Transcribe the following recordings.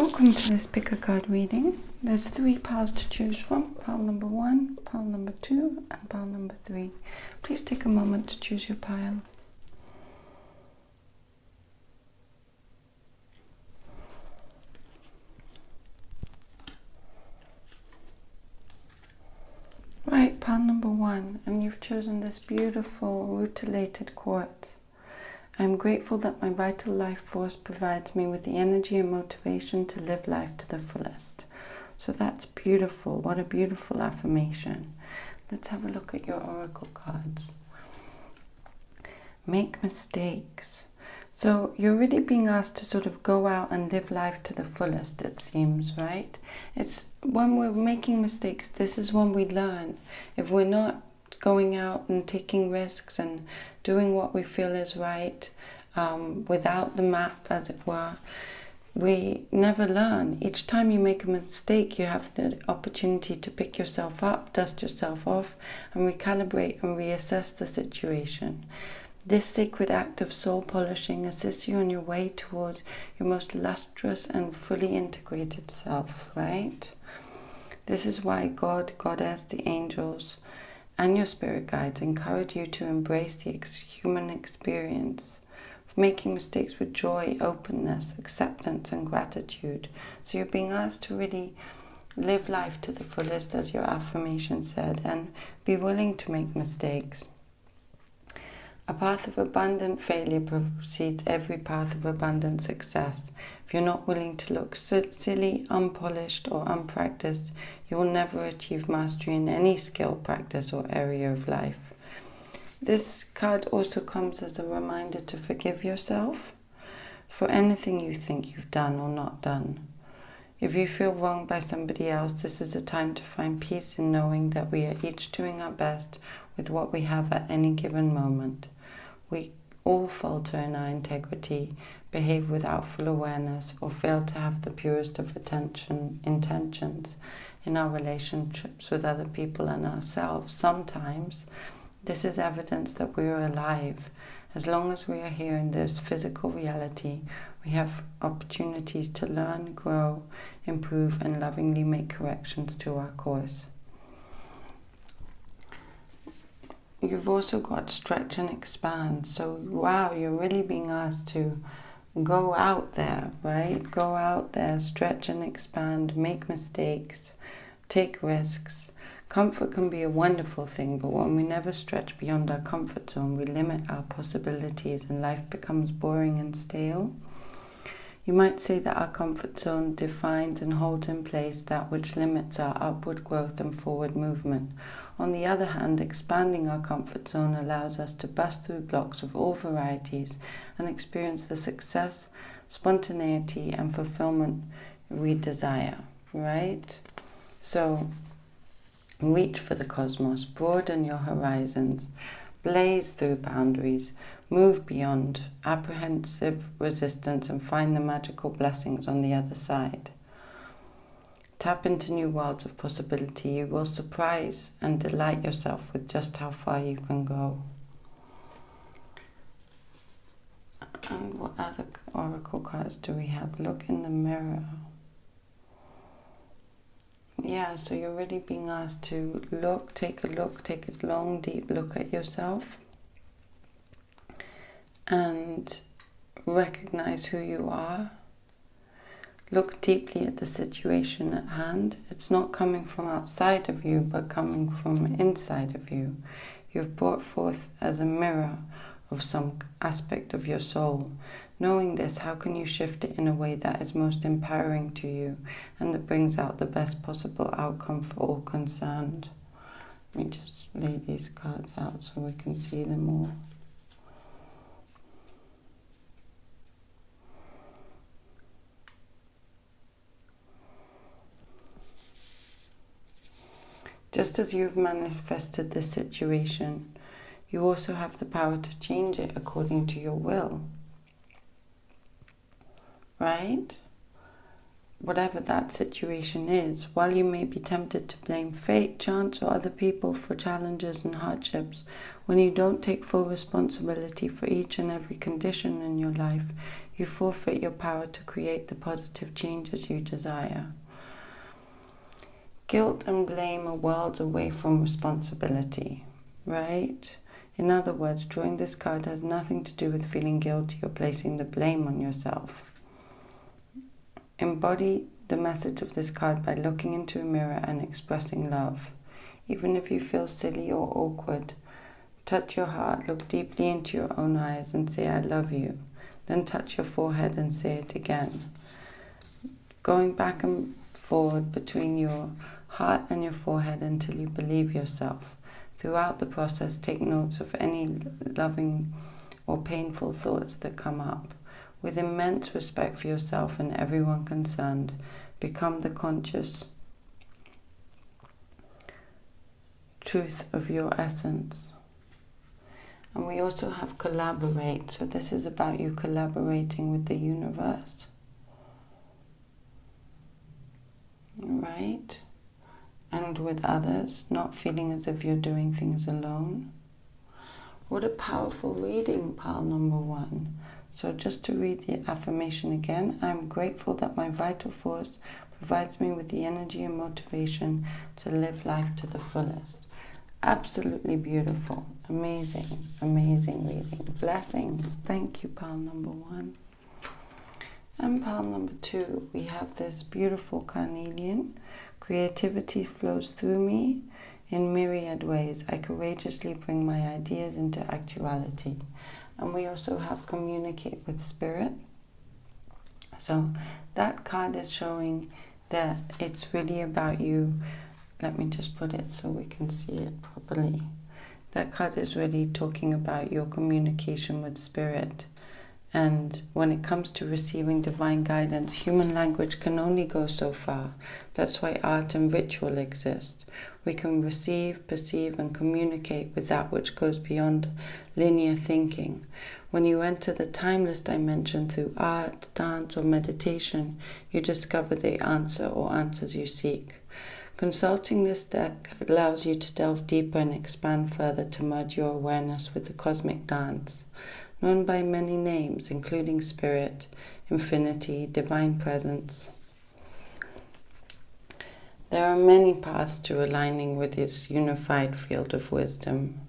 Welcome to this pick a card reading. There's 3 piles to choose from. Pile number 1, pile number 2 and pile number 3. Please take a moment to choose your pile. Right, pile number 1, and you've chosen this beautiful rutilated quartz. I'm grateful that my vital life force provides me with the energy and motivation to live life to the fullest. So that's beautiful. What a beautiful affirmation. Let's have a look at your oracle cards. Make mistakes. So you're really being asked to sort of go out and live life to the fullest, it seems, right? It's when we're making mistakes, this is when we learn. If we're not going out and taking risks and doing what we feel is right, without the map, as it were, we never learn. Each time you make a mistake, you have the opportunity to pick yourself up, dust yourself off, and recalibrate and reassess the situation. This sacred act of soul polishing assists you on your way toward your most lustrous and fully integrated self, right? This is why God, Goddess, the angels, and your spirit guides encourage you to embrace the human experience of making mistakes with joy, openness, acceptance, and gratitude. So you're being asked to really live life to the fullest, as your affirmation said, and be willing to make mistakes. A path of abundant failure precedes every path of abundant success. If you're not willing to look silly, unpolished, or unpracticed, you will never achieve mastery in any skill, practice, or area of life. This card also comes as a reminder to forgive yourself for anything you think you've done or not done. If you feel wronged by somebody else, this is a time to find peace in knowing that we are each doing our best with what we have at any given moment. We all falter in our integrity, behave without full awareness, or fail to have the purest of intentions in our relationships with other people and ourselves. Sometimes this is evidence that we are alive. As long as we are here in this physical reality, we have opportunities to learn, grow, improve, and lovingly make corrections to our course. You've also got stretch and expand. So, wow, you're really being asked to go out there, right? Go out there, stretch and expand, make mistakes, take risks. Comfort can be a wonderful thing, but when we never stretch beyond our comfort zone, we limit our possibilities and life becomes boring and stale. You might say that our comfort zone defines and holds in place that which limits our upward growth and forward movement. On the other hand, expanding our comfort zone allows us to bust through blocks of all varieties and experience the success, spontaneity, and fulfillment we desire, right? So, reach for the cosmos, broaden your horizons, blaze through boundaries, move beyond apprehensive resistance, and find the magical blessings on the other side. Tap into new worlds of possibility. You will surprise and delight yourself with just how far you can go. And what other oracle cards do we have? Look in the mirror. Yeah, so you're really being asked to take a long, deep look at yourself and recognize who you are. Look deeply at the situation at hand. It's not coming from outside of you, but coming from inside of you. You've brought forth as a mirror of some aspect of your soul. Knowing this, how can you shift it in a way that is most empowering to you and that brings out the best possible outcome for all concerned? Let me just lay these cards out so we can see them all. Just as you've manifested this situation, you also have the power to change it according to your will. Right? whatever that situation is, while you may be tempted to blame fate, chance, or other people for challenges and hardships, when you don't take full responsibility for each and every condition in your life, you forfeit your power to create the positive changes you desire. Guilt and blame are worlds away from responsibility, right? In other words, drawing this card has nothing to do with feeling guilty or placing the blame on yourself. Embody the message of this card by looking into a mirror and expressing love. Even if you feel silly or awkward, touch your heart, look deeply into your own eyes and say, I love you. Then touch your forehead and say it again. Going back and forward between your heart and your forehead until you believe yourself. Throughout the process, take notes of any loving or painful thoughts that come up. With immense respect for yourself and everyone concerned, become the conscious truth of your essence. And we also have collaborate. So this is about you collaborating with the universe. Right? And with others, not feeling as if you're doing things alone. What a powerful reading, pile number 1. So just to read the affirmation again, I'm grateful that my vital force provides me with the energy and motivation to live life to the fullest. Absolutely beautiful. Amazing, amazing reading. Blessings. Thank you, pile number 1. And pile number 2, we have this beautiful carnelian. Creativity flows through me in myriad ways. I courageously bring my ideas into actuality. And we also have communicate with spirit. So that card is showing that it's really about you. Let me just put it so we can see it properly. That card is really talking about your communication with spirit. And when it comes to receiving divine guidance, human language can only go so far. That's why art and ritual exist. We can receive, perceive, and communicate with that which goes beyond linear thinking. When you enter the timeless dimension through art, dance, or meditation, you discover the answer or answers you seek. Consulting this deck allows you to delve deeper and expand further to merge your awareness with the cosmic dance, known by many names, including spirit, infinity, divine presence. There are many paths to aligning with this unified field of wisdom,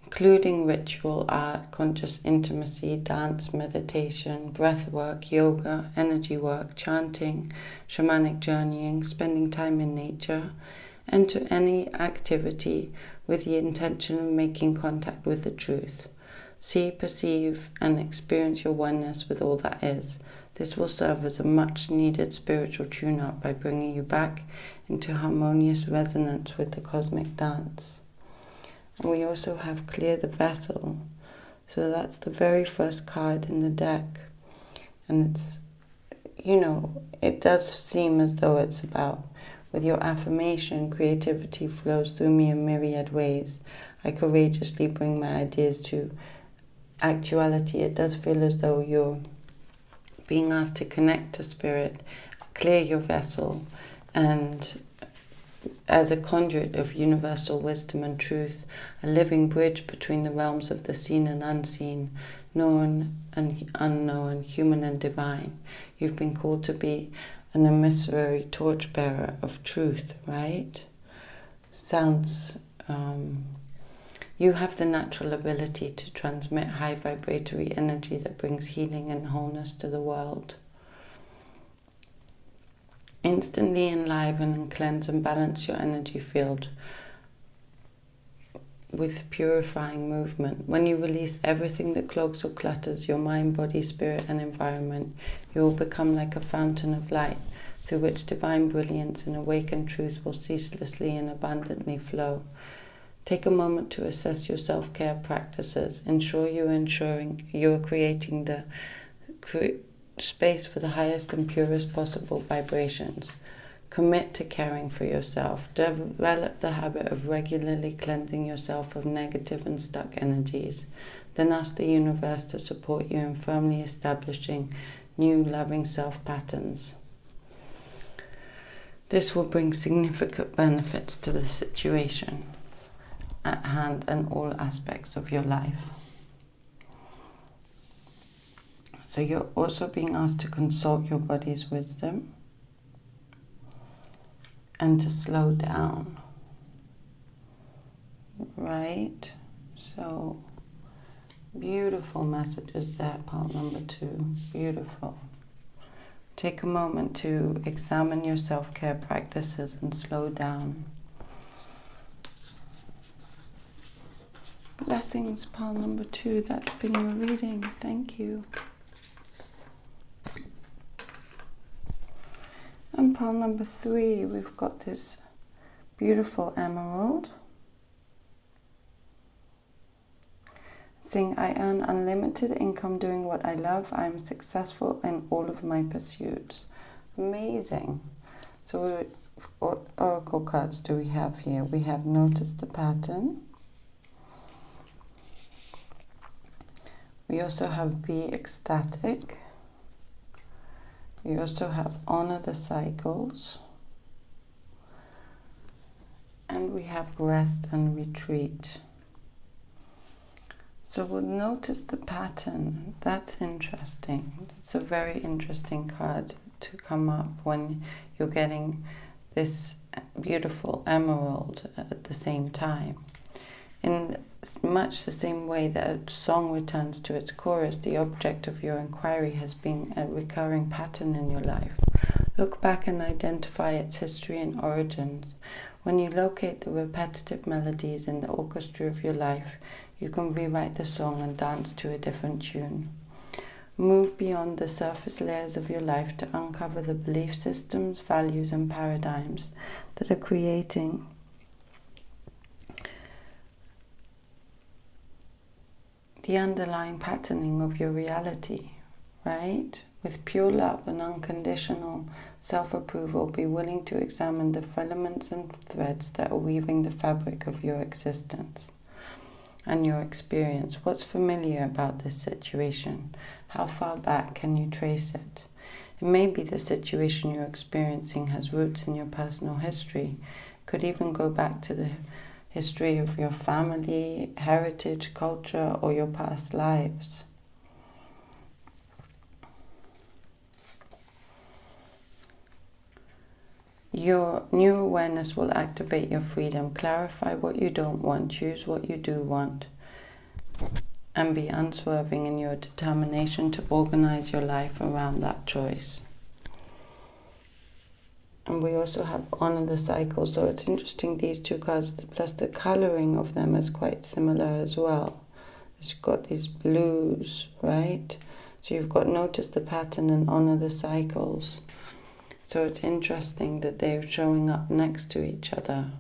including ritual, art, conscious intimacy, dance, meditation, breath work, yoga, energy work, chanting, shamanic journeying, spending time in nature, and to any activity with the intention of making contact with the truth. See, perceive, and experience your oneness with all that is. This will serve as a much-needed spiritual tune-up by bringing you back into harmonious resonance with the cosmic dance. And we also have Clear the Vessel. So that's the very first card in the deck. And it's, it does seem as though it's about, with your affirmation, creativity flows through me in myriad ways. I courageously bring my ideas to actuality. It does feel as though you're being asked to connect to spirit, clear your vessel, and as a conduit of universal wisdom and truth, a living bridge between the realms of the seen and unseen, known and unknown, human and divine. You've been called to be an emissary torchbearer of truth, right? Sounds you have the natural ability to transmit high vibratory energy that brings healing and wholeness to the world. Instantly enliven and cleanse and balance your energy field with purifying movement. When you release everything that clogs or clutters your mind, body, spirit, and environment, you will become like a fountain of light through which divine brilliance and awakened truth will ceaselessly and abundantly flow. Take a moment to assess your self-care practices. Ensure you are creating the space for the highest and purest possible vibrations. Commit to caring for yourself. Develop the habit of regularly cleansing yourself of negative and stuck energies. Then ask the universe to support you in firmly establishing new loving self patterns. This will bring significant benefits to the situation at hand and all aspects of your life. So you're also being asked to consult your body's wisdom and to slow down, right? So beautiful messages there, pile number 2, beautiful. Take a moment to examine your self-care practices and slow down. Blessings, pile number 2, that's been your reading, thank you. And pile number 3, we've got this beautiful emerald. Saying, I earn unlimited income doing what I love. I am successful in all of my pursuits. Amazing. So what oracle cards do we have here? We have Notice the Pattern. We also have Be Ecstatic. We also have Honor the Cycles. And we have Rest and Retreat. So we'll notice the pattern. That's interesting. It's a very interesting card to come up when you're getting this beautiful emerald at the same time. In much the same way that a song returns to its chorus, the object of your inquiry has been a recurring pattern in your life. Look back and identify its history and origins. When you locate the repetitive melodies in the orchestra of your life, you can rewrite the song and dance to a different tune. Move beyond the surface layers of your life to uncover the belief systems, values, and paradigms that are creating the underlying patterning of your reality, right? With pure love and unconditional self-approval, be willing to examine the filaments and threads that are weaving the fabric of your existence and your experience. What's familiar about this situation? How far back can you trace it? It may be the situation you're experiencing has roots in your personal history. It could even go back to the history of your family, heritage, culture, or your past lives. Your new awareness will activate your freedom. Clarify what you don't want, choose what you do want, and be unswerving in your determination to organize your life around that choice. And we also have Honor the Cycle. So it's interesting, these two cards, plus the coloring of them is quite similar as well. You've got these blues, right? So you've got Notice the Pattern and Honor the Cycles. So it's interesting that they're showing up next to each other,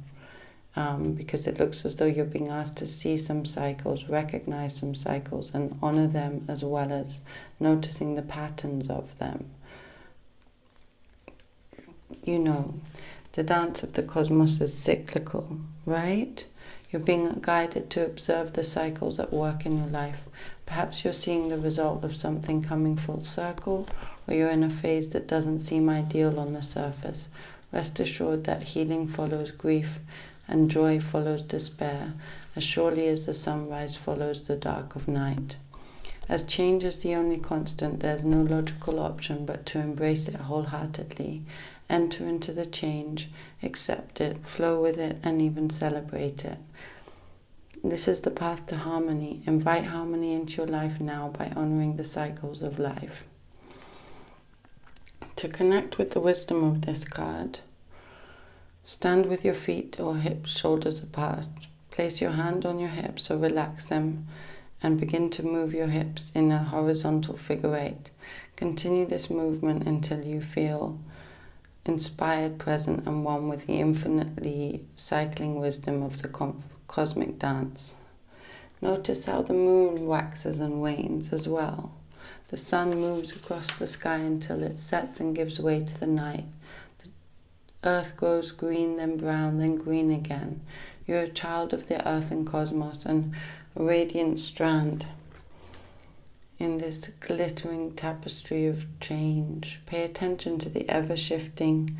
because it looks as though you're being asked to see some cycles, recognize some cycles, and honor them, as well as noticing the patterns of them. You know, the dance of the cosmos is cyclical, right? You're being guided to observe the cycles at work in your life. Perhaps you're seeing the result of something coming full circle, or you're in a phase that doesn't seem ideal on the surface. Rest assured that healing follows grief and joy follows despair, as surely as the sunrise follows the dark of night. As change is the only constant, there's no logical option but to embrace it wholeheartedly, enter into the change, accept it, flow with it, and even celebrate it. This is the path to harmony. Invite harmony into your life now by honoring the cycles of life. To connect with the wisdom of this card, stand with your feet or hips shoulders apart. Place your hand on your hips or relax them and begin to move your hips in a horizontal figure 8. Continue this movement until you feel inspired, present, and one with the infinitely cycling wisdom of the cosmic dance. Notice how the moon waxes and wanes as well. The sun moves across the sky until it sets and gives way to the night. The earth grows green, then brown, then green again. You're a child of the earth and cosmos, and a radiant strand in this glittering tapestry of change. Pay attention to the ever-shifting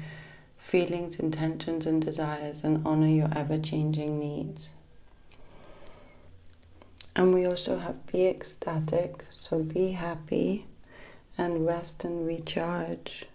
feelings, intentions, and desires, and honor your ever-changing needs. And we also have be ecstatic, so be happy, and rest and recharge.